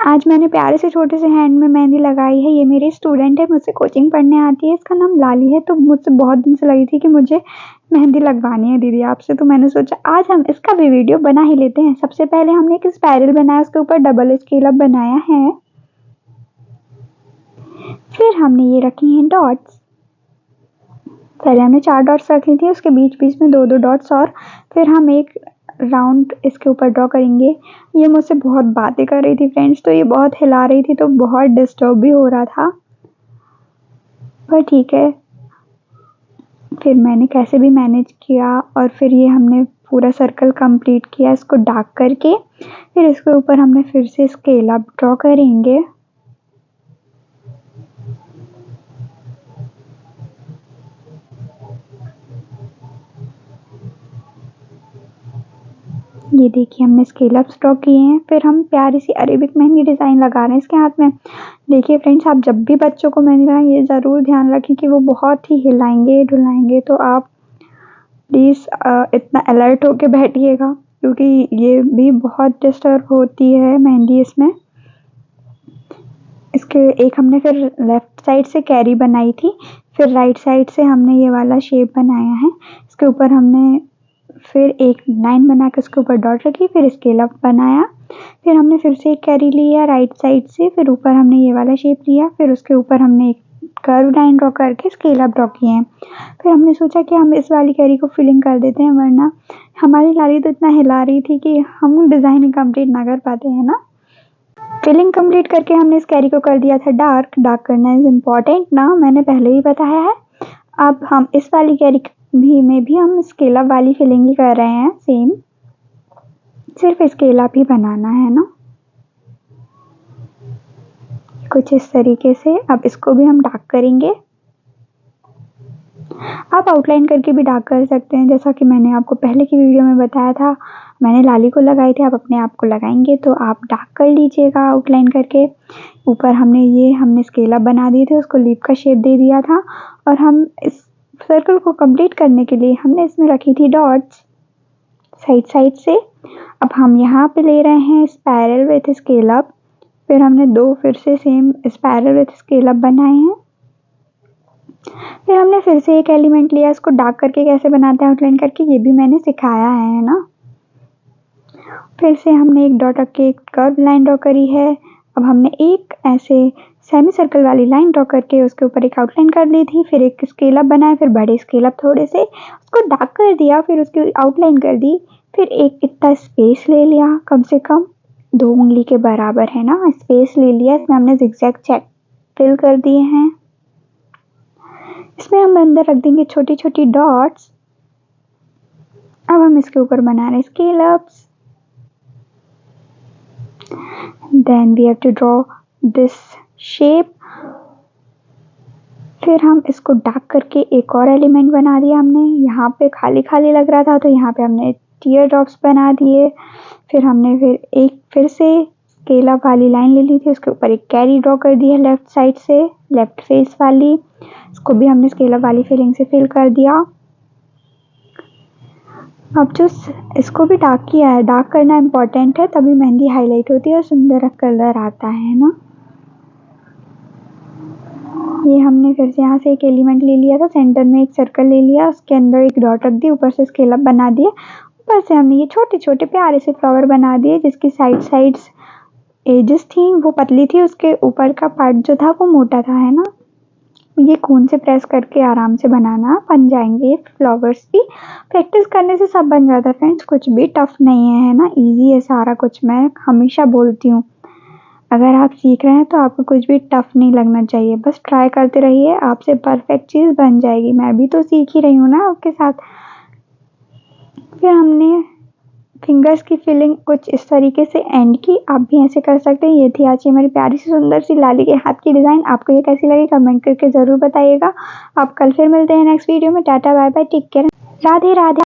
आज मैंने प्यारे से छोटे से हैंड में मेहंदी लगाई है। ये मेरी स्टूडेंट है, मुझसे कोचिंग पढ़ने आती है। इसका नाम लाली है। तो मुझसे बहुत दिन से लगी थी कि मुझे मेहंदी लगवानी है दीदी आपसे, तो मैंने सोचा आज हम इसका भी वीडियो बना ही लेते हैं। सबसे पहले हमने एक स्पाइरल बनाया, उसके ऊपर डबल स्केल अप बनाया है। फिर हमने ये रखी हैं डॉट्स। पहले हमने 4 डॉट्स रखी थी, उसके बीच बीच में 2-2 डॉट्स और फिर हम एक राउंड इसके ऊपर ड्रॉ करेंगे। ये मुझसे बहुत बातें कर रही थी फ्रेंड्स, तो ये बहुत हिला रही थी, तो बहुत डिस्टर्ब भी हो रहा था, पर ठीक है। फिर मैंने कैसे भी मैनेज किया और फिर ये हमने पूरा सर्कल कंप्लीट किया इसको डार्क करके। फिर इसके ऊपर हमने फिर से स्केल अप ड्रॉ करेंगे। ये देखिए हमने स्केल अप्स ड्रॉ किए हैं। फिर हम प्यारी सी अरेबिक मेहंदी डिज़ाइन लगा रहे हैं इसके हाथ में। देखिए फ्रेंड्स, आप जब भी बच्चों को मेहंदी लगाएं ये ज़रूर ध्यान रखें कि वो बहुत ही हिलाएंगे डुलाएंगे, तो आप प्लीज़ इतना अलर्ट होके बैठिएगा, क्योंकि ये भी बहुत डिस्टर्ब होती है मेहंदी इसमें। इसके एक हमने फिर लेफ़्ट साइड से कैरी बनाई थी, फिर राइट साइड से हमने ये वाला शेप बनाया है। इसके ऊपर हमने फिर एक लाइन बना के उसके ऊपर डॉट रखी, फिर स्केल अप बनाया। फिर हमने फिर से एक कैरी लिया राइट साइड से, फिर ऊपर हमने ये वाला शेप लिया, फिर उसके ऊपर हमने एक कर्व लाइन ड्रॉ करके स्केल अप ड्रॉ किए हैं। फिर हमने सोचा कि हम इस वाली कैरी को फिलिंग कर देते हैं, वरना हमारी लाली तो इतना हिला रही थी कि हम डिज़ाइन कंप्लीट ना कर पाते हैं ना। फिलिंग कंप्लीट करके हमने इस कैरी को कर दिया था डार्क। डार्क करना इज़ इम्पॉर्टेंट ना, मैंने पहले ही बताया है। अब हम इस वाली कैरी में भी हम स्केल अप वाली फिलिंग ही कर रहे हैं, सेम सिर्फ स्केल अप ही बनाना है ना, कुछ इस तरीके से। अब इसको भी हम डार्क करेंगे। आप आउटलाइन करके भी डार्क कर सकते हैं, जैसा कि मैंने आपको पहले की वीडियो में बताया था। मैंने लाली को लगाई थी, आप अपने आप को लगाएंगे तो आप डार्क कर लीजिएगा आउटलाइन करके। ऊपर हमने स्केल अप बना दिए थे, उसको लीफ का शेप दे दिया था। और हम इस सर्कल को कंप्लीट करने के लिए हमने इसमें रखी थी डॉट्स साइड से। अब हम यहाँ पे ले रहे हैं स्पाइरल विथ स्केल अप। फिर हमने 2 फिर से same spiral with scale up बनाए हैं। फिर हमने फिर से एक एलिमेंट लिया, इसको डार्क करके कैसे बनाते हैं आउटलाइन करके, ये भी मैंने सिखाया है ना। फिर से हमने एक डॉट रख के एक कर्व लाइन ड्रॉ करी है। अब हमने एक ऐसे सेमी सर्कल वाली लाइन ड्रॉ करके उसके ऊपर एक आउटलाइन कर ली थी, फिर एक स्केल अप बनाया, फिर बड़े स्केल अप थोड़े से उसको डार्क कर दिया, फिर उसकी आउटलाइन कर दी। फिर एक इतना स्पेस ले लिया, कम से कम 2 उंगली के बराबर है ना, स्पेस ले लिया। इसमें हमने जिगजैग चेक फिल कर दिए हैं। इसमें हम अंदर रख देंगे छोटी छोटी डॉट्स। अब हम इसके ऊपर बना रहे scale ups. Then we have to draw this shape. फिर हम इसको डार्क करके एक और एलिमेंट बना दिया हमने। यहाँ पे खाली खाली लग रहा था, तो यहाँ पे हमने टीयर ड्रॉप्स बना दिए। फिर हमने फिर से स्केल अप वाली लाइन ले ली थी, उसके ऊपर एक कैरी ड्रॉ कर दी है लेफ्ट साइड से, लेफ्ट फेस वाली। इसको भी हमने स्केल अप वाली फिलिंग से फिल कर दिया। अब जो इसको भी डार्क किया है, डार्क करना इम्पोर्टेंट है, तभी मेहंदी हाईलाइट होती है और सुंदर कलर आता है ना। ये हमने फिर से यहाँ से एक एलिमेंट ले लिया था, सेंटर में एक सर्कल ले लिया, उसके अंदर एक डॉट रख दी, ऊपर से स्केल अप बना दिए। ऊपर से हमने ये छोटे छोटे प्यारे से फ्लावर बना दिए, जिसकी साइड्स एजेस थी वो पतली थी, उसके ऊपर का पार्ट जो था वो मोटा था, है ना। ये खून से प्रेस करके आराम से बनाना, बन जाएंगे फ्लावर्स भी। प्रैक्टिस करने से सब बन जाता है फ्रेंड्स, कुछ भी टफ नहीं है ना, इजी है सारा कुछ। मैं हमेशा बोलती हूँ, अगर आप सीख रहे हैं तो आपको कुछ भी टफ नहीं लगना चाहिए, बस ट्राई करते रहिए, आपसे परफेक्ट चीज़ बन जाएगी। मैं भी तो सीख ही रही हूँ ना आपके साथ। फिर हमने फिंगर्स की फिलिंग कुछ इस तरीके से एंड की, आप भी ऐसे कर सकते हैं। ये थी आज की हमारी प्यारी सी सुंदर सी लाली के हाथ की डिज़ाइन। आपको ये कैसी लगी कमेंट करके ज़रूर बताइएगा। आप कल फिर मिलते हैं नेक्स्ट वीडियो में। Tata bye bye, take care, Radhe Radhe.